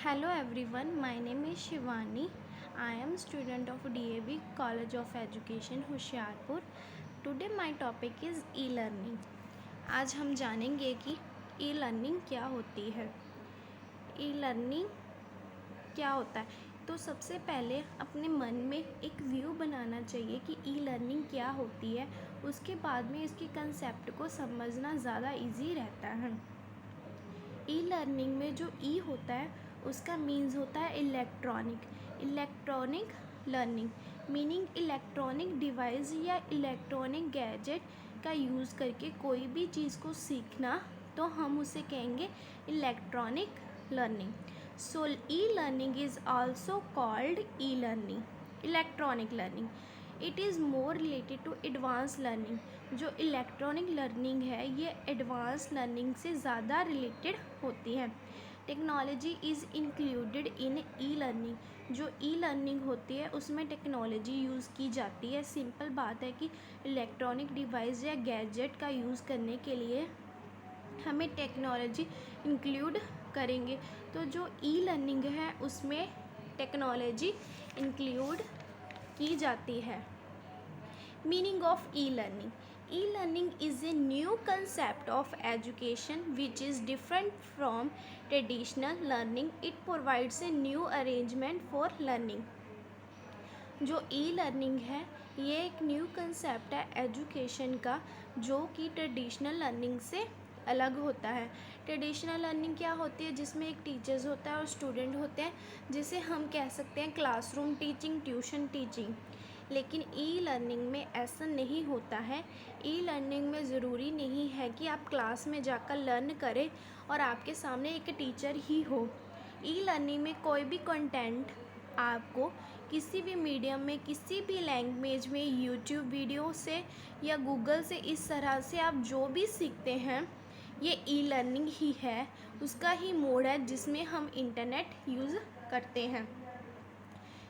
Hello everyone, my name is Shivani. I am student of DAV College of Education Hoshiarpur. Today my topic is e-learning. आज हम जानेंगे कि e-learning क्या होती है. e-learning क्या होता है. तो सबसे पहले अपने मन में एक व्यू बनाना चाहिए कि ई लर्निंग क्या होती है. उसके बाद में इसके कंसेप्ट को समझना ज़्यादा इजी रहता है. ई लर्निंग में जो ई होता है उसका मीन्स होता है electronic learning, meaning electronic device या इलेक्ट्रॉनिक गैजेट का यूज़ करके कोई भी चीज़ को सीखना, तो हम उसे कहेंगे electronic learning. So e learning is also called e learning, electronic learning. It is more related to advance learning. जो इलेक्ट्रॉनिक लर्निंग है ये एडवांस लर्निंग से ज़्यादा रिलेटेड होती है. Technology is included in e learning. जो ई लर्निंग होती है उसमें टेक्नोलॉजी यूज़ की जाती है. सिंपल बात है कि इलेक्ट्रॉनिक डिवाइस या गैजेट का यूज़ करने के लिए हमें टेक्नोलॉजी इंक्लूड करेंगे. तो जो ई लर्निंग है उसमें टेक्नोलॉजी इंक्लूड की जाती है. Meaning of e learning. E-learning is a new concept of education which is different from traditional learning. It provides a new arrangement for learning. जो e-learning है ये एक न्यू कंसेप्ट है एजुकेशन का जो कि ट्रेडिशनल लर्निंग से अलग होता है. ट्रेडिशनल लर्निंग क्या होती है, जिसमें एक टीचर्स होता है और स्टूडेंट होते हैं, जिसे हम कह सकते हैं क्लासरूम टीचिंग, ट्यूशन टीचिंग. लेकिन ई लर्निंग में ऐसा नहीं होता है. ई लर्निंग में ज़रूरी नहीं है कि आप क्लास में जाकर लर्न करें और आपके सामने एक टीचर ही हो. ई लर्निंग में कोई भी कंटेंट आपको किसी भी मीडियम में, किसी भी लैंग्वेज में, यूट्यूब वीडियो से या गूगल से, इस तरह से आप जो भी सीखते हैं ये ई लर्निंग ही है. उसका ही मोड है जिसमें हम इंटरनेट यूज़ करते हैं.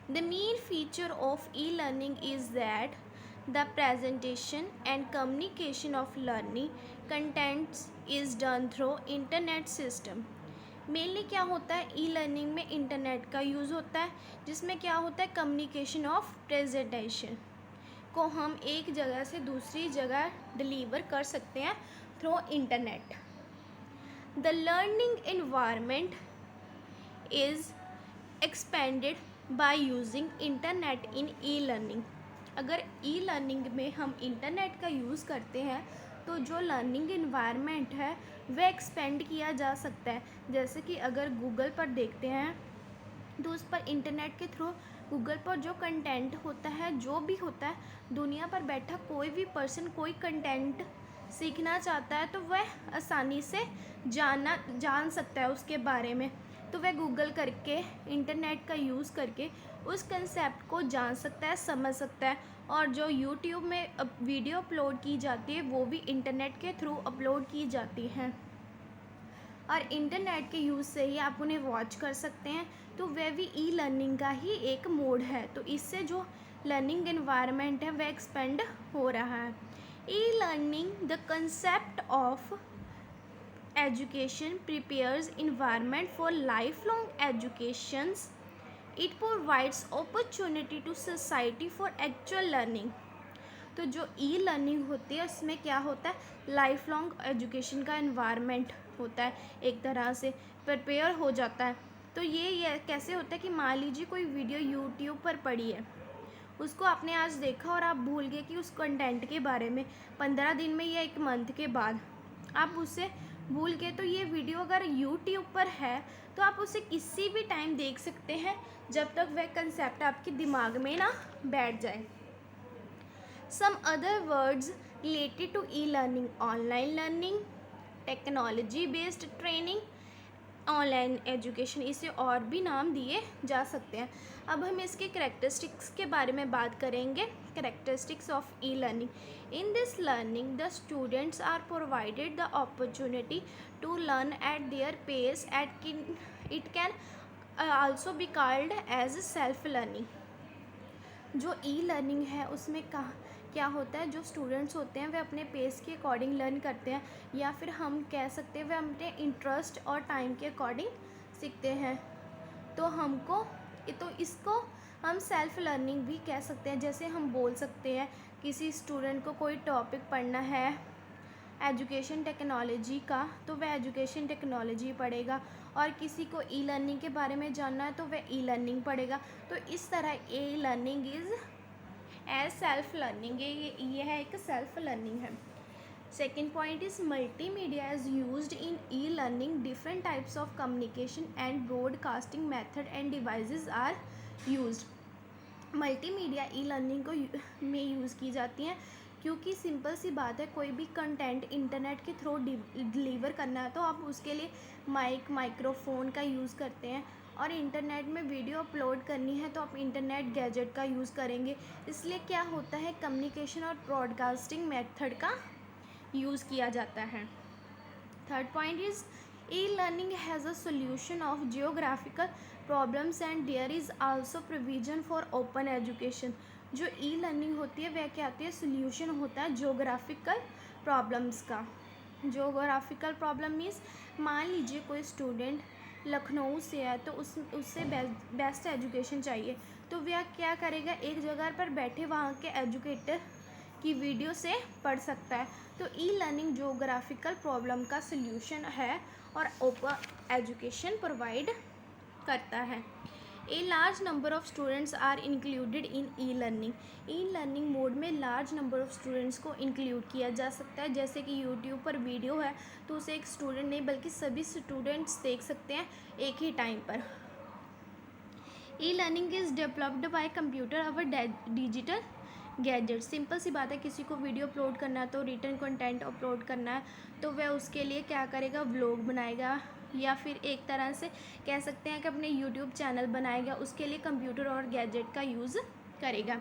The main feature of e-learning is that the presentation and communication of learning contents is done through internet system. Mainly क्या होता है ई लर्निंग में इंटरनेट का यूज़ होता है, जिसमें क्या होता है कम्युनिकेशन ऑफ प्रेजेंटेशन को हम एक जगह से दूसरी जगह डिलीवर कर सकते हैं through internet. The learning environment is expanded by using internet in e learning. अगर ई लर्निंग में हम इंटरनेट का यूज़ करते हैं तो जो लर्निंग इन्वायरमेंट है वह एक्सपेंड किया जा सकता है. जैसे कि अगर गूगल पर देखते हैं तो उस पर इंटरनेट के थ्रू गूगल पर जो कंटेंट होता है, जो भी होता है, दुनिया पर बैठा कोई भी पर्सन कोई कंटेंट सीखना चाहता है तो वह आसानी से जान सकता है उसके बारे में. तो वह गूगल करके, इंटरनेट का यूज़ करके उस कंसेप्ट को जान सकता है, समझ सकता है. और जो यूट्यूब में वीडियो अपलोड की जाती है वो भी इंटरनेट के थ्रू अपलोड की जाती हैं और इंटरनेट के यूज़ से ही आप उन्हें वॉच कर सकते हैं. तो वह भी ई लर्निंग का ही एक मोड है. तो इससे जो लर्निंग एनवायरनमेंट है वह एक्सपेंड हो रहा है. E learning the concept of education prepares environment for lifelong educations. It provides opportunity to society for actual learning. तो जो ई लर्निंग होती है उसमें क्या होता है, लाइफ लॉन्ग एजुकेशन का एनवायरनमेंट होता है, एक तरह से प्रिपेयर हो जाता है. तो ये कैसे होता है कि मान लीजिए कोई वीडियो यूट्यूब पर पड़ी है, उसको आपने आज देखा और आप भूल गए कि उस कंटेंट के बारे में. 15 दिन में या 1 मंथ के बाद आप उसे भूल गए. तो ये वीडियो अगर यूट्यूब पर है तो आप उसे किसी भी टाइम देख सकते हैं जब तक वह कंसेप्ट आपके दिमाग में ना बैठ जाए. Some other words related to e learning: online learning, technology based training, online education, इसे और भी नाम दिए जा सकते हैं. अब हम इसके करेक्टरिस्टिक्स के बारे में बात करेंगे. Characteristics of e learning: in this learning the students are provided the opportunity to learn at their pace. It can also be called as self learning. जो ई लर्निंग है उसमें क्या होता है, जो स्टूडेंट्स होते हैं वे अपने पेस के अकॉर्डिंग लर्न करते हैं, या फिर हम कह सकते हैं वे अपने इंटरेस्ट और टाइम के अकॉर्डिंग सीखते हैं. तो हमको तो इसको हम सेल्फ लर्निंग भी कह सकते हैं। जैसे हम बोल सकते हैं किसी स्टूडेंट को कोई टॉपिक पढ़ना है एजुकेशन टेक्नोलॉजी का, तो वह एजुकेशन टेक्नोलॉजी पढ़ेगा, और किसी को ई लर्निंग के बारे में जानना है तो वह ई लर्निंग पढ़ेगा। तो इस तरह e learning is as self learning, ये है एक सेल्फ लर्निंग है। Second point is multimedia is used in e learning, different types of communication and broadcasting method and devices are used. Multimedia e learning को में use की जाती हैं, क्योंकि सिंपल सी बात है, कोई भी कंटेंट इंटरनेट के थ्रू डिलीवर करना है तो आप उसके लिए माइक्रोफोन का यूज़ करते हैं, और इंटरनेट में वीडियो अपलोड करनी है तो आप इंटरनेट गैजेट का यूज़ करेंगे। इसलिए क्या होता है, कम्युनिकेशन और ब्रॉडकास्टिंग मेथड का यूज़ किया जाता है। Third point is e learning has a solution of geographical problems and there is also provision for open education. जो ई लर्निंग होती है वह क्या होती है, सोल्यूशन होता है जियोग्राफिकल प्रॉब्लम्स का। जियोग्राफिकल प्रॉब्लम मीन्स मान लीजिए कोई स्टूडेंट लखनऊ से है तो उससे बेस्ट एजुकेशन चाहिए, तो वह क्या करेगा, एक जगह पर बैठे वहाँ के एजुकेटर की वीडियो से पढ़ सकता है। तो ई लर्निंग जियोग्राफिकल प्रॉब्लम का सल्यूशन है और ओपन एजुकेशन प्रोवाइड करता है। A large number of students are included in e learning. E learning mode में लार्ज नंबर ऑफ स्टूडेंट्स को इंक्लूड किया जा सकता है। जैसे कि यूट्यूब पर वीडियो है तो उसे एक स्टूडेंट नहीं बल्कि सभी स्टूडेंट्स देख सकते हैं एक ही टाइम पर। E learning is developed by computer our digital gadget. Simple सी बात है, किसी को वीडियो अपलोड करना है तो रिटन कंटेंट अपलोड करना है तो वह उसके लिए क्या करेगा, व्लॉग बनाएगा, या फिर एक तरह से कह सकते हैं कि अपने यूट्यूब चैनल बनाएगा, उसके लिए कंप्यूटर और गैजेट का यूज़ करेगा।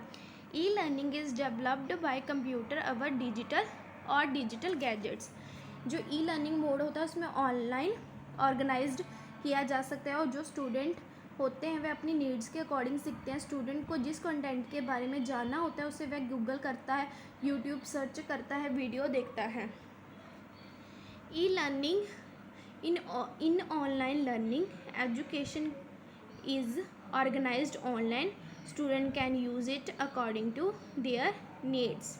ई learning is developed by computer our digital gadgets. जो ई लर्निंग मोड होता है उसमें ऑनलाइन ऑर्गेनाइज्ड किया जा सकता है, और जो स्टूडेंट होते हैं वह अपनी नीड्स के अकॉर्डिंग सीखते हैं। स्टूडेंट को जिस कंटेंट के बारे में जानना होता है उसे वह गूगल करता है, यूट्यूब सर्च करता है, वीडियो देखता है। E learning in online learning, education is organized online. Student can use it according to their needs.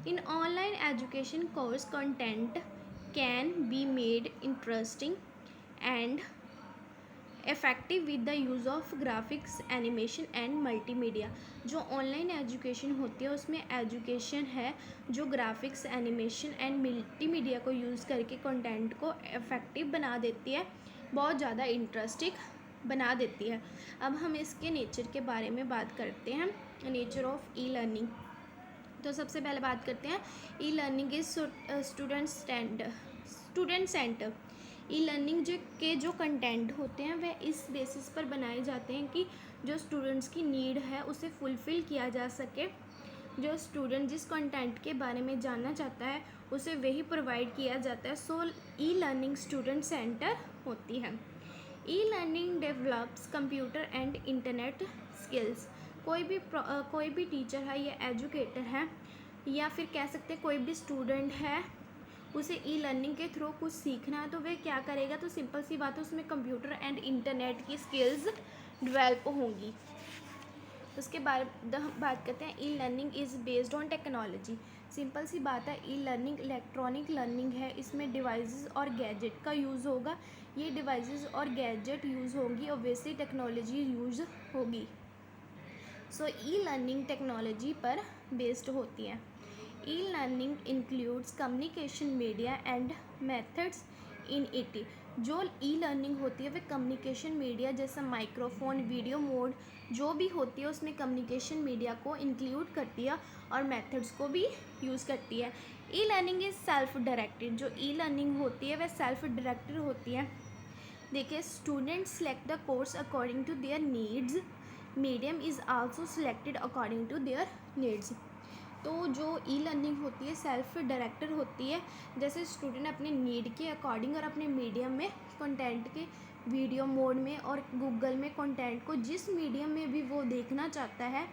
In online education, course content can be made interesting and effective with the use of graphics, animation and multimedia. जो online education होती है उसमें education है जो graphics, animation and multimedia को use करके content को effective बना देती है, बहुत ज़्यादा इंटरेस्टिंग बना देती है। अब हम इसके नेचर के बारे में बात करते हैं, नेचर ऑफ ई लर्निंग। तो सबसे पहले बात करते हैं e learning is student centre. E learning जो कंटेंट होते हैं वह इस बेसिस पर बनाए जाते हैं कि जो स्टूडेंट्स की नीड है उसे फुलफ़िल किया जा सके। जो स्टूडेंट जिस कंटेंट के बारे में जानना चाहता है उसे वही प्रोवाइड किया जाता है। सो ई लर्निंग स्टूडेंट सेंटर होती है। E learning develops computer and internet skills. कोई भी टीचर है या एजुकेटर है या फिर कह सकते हैं कोई भी स्टूडेंट है, उसे ई लर्निंग के थ्रू कुछ सीखना है तो वह क्या करेगा, तो सिंपल सी बात है उसमें कंप्यूटर एंड इंटरनेट की स्किल्स डेवलप होंगी। उसके बाद बात करते हैं e learning is based on technology. Simple सी बात है, ई लर्निंग इलेक्ट्रॉनिक लर्निंग है, इसमें डिवाइसेस और गैजेट का यूज़ होगा। ये डिवाइसेस और गैजेट यूज़ होंगी और वैसे टेक्नोलॉजी यूज़ होगी। सो ई लर्निंग टेक्नोलॉजी पर बेस्ड होती है। E learning includes communication media and methods in it. जो ई लर्निंग होती है वह कम्युनिकेशन मीडिया जैसा माइक्रोफोन, वीडियो मोड जो भी होती है उसमें कम्युनिकेशन मीडिया को इंक्लूड करती है और मेथड्स को भी यूज़ करती है। ई लर्निंग इज़ सेल्फ डायरेक्टेड। जो ई लर्निंग होती है वह सेल्फ डायरेक्टेड होती है। देखिए, student select the course according to their needs, medium is also selected according to their needs. तो जो ई लर्निंग होती है सेल्फ डायरेक्टेड होती है, जैसे स्टूडेंट अपने नीड के अकॉर्डिंग और अपने मीडियम में कंटेंट के वीडियो मोड में और गूगल में कंटेंट को जिस मीडियम में भी वो देखना चाहता है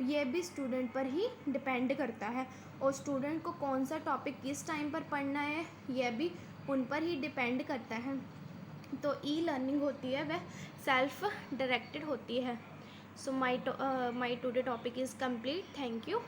यह भी स्टूडेंट पर ही डिपेंड करता है। और स्टूडेंट को कौन सा टॉपिक किस टाइम पर पढ़ना है यह भी उन पर ही डिपेंड करता है। तो ई लर्निंग होती है वह सेल्फ डायरेक्टेड होती है. So my today topic is complete. Thank you.